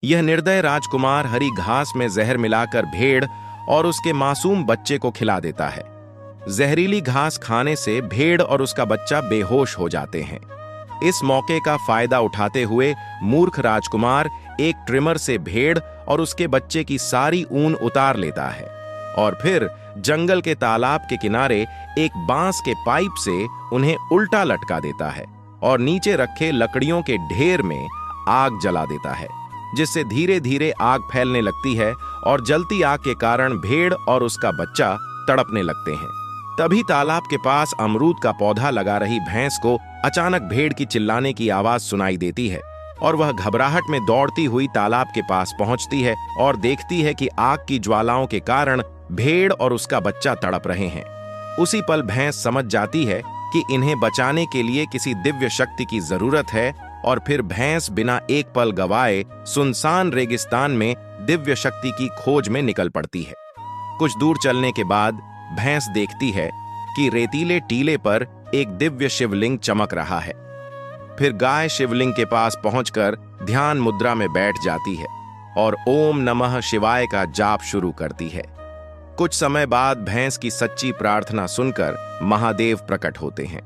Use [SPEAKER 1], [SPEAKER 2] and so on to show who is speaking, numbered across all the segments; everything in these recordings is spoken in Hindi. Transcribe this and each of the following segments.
[SPEAKER 1] यह निर्दय राजकुमार हरी घास में जहर मिलाकर भेड़ और उसके मासूम बच्चे को खिला देता है। जहरीली घास खाने से भेड़ और उसका बच्चा बेहोश हो जाते हैं। इस मौके का फायदा उठाते हुए मूर्ख राजकुमार एक ट्रिमर से भेड़ और उसके बच्चे की सारी ऊन उतार लेता है और फिर जंगल के तालाब के किनारे एक बांस के पाइप से उन्हें उल्टा लटका देता है और नीचे रखे लकड़ियों के ढेर में आग जला देता है, जिससे धीरे धीरे आग फैलने लगती है और जलती आग के कारण भेड़ और उसका बच्चा तड़पने लगते हैं। तभी तालाब के पास अमरूद का पौधा लगा रही भैंस को अचानक भेड़ की चिल्लाने की आवाज सुनाई देती है और वह घबराहट में दौड़ती हुई तालाब के पास पहुंचती है और देखती है कि आग की ज्वालाओं के कारण भेड़ और उसका बच्चा तड़प रहे हैं। उसी पल भैंस समझ जाती है कि इन्हें बचाने के लिए किसी दिव्य शक्ति की जरूरत है और फिर भैंस बिना एक पल गवाए सुनसान रेगिस्तान में दिव्य शक्ति की खोज में निकल पड़ती है। कुछ दूर चलने के बाद भैंस देखती है कि रेतीले टीले पर एक दिव्य शिवलिंग चमक रहा है। फिर गाय शिवलिंग के पास पहुंचकर ध्यान मुद्रा में बैठ जाती है और ओम नमः शिवाय का जाप शुरू करती है। कुछ समय बाद भैंस की सच्ची प्रार्थना सुनकर महादेव प्रकट होते हैं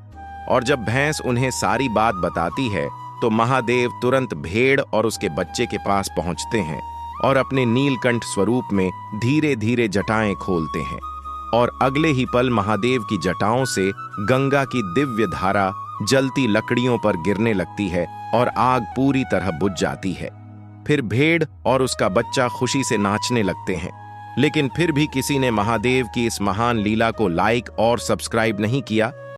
[SPEAKER 1] और जब भैंस उन्हें सारी बात बताती है तो महादेव तुरंत भेड़ और उसके बच्चे के पास पहुंचते हैं और अपने नीलकंठ स्वरूप में धीरे धीरे जटाएं खोलते हैं और अगले ही पल महादेव की जटाओं से गंगा की दिव्य धारा जलती लकड़ियों पर गिरने लगती है और आग पूरी तरह बुझ जाती है। फिर भेड़ और उसका बच्चा खुशी से नाचने लगते हैं, लेकिन फिर भी किसी ने महादेव की इस महान लीला को लाइक और सब्सक्राइब नहीं किया।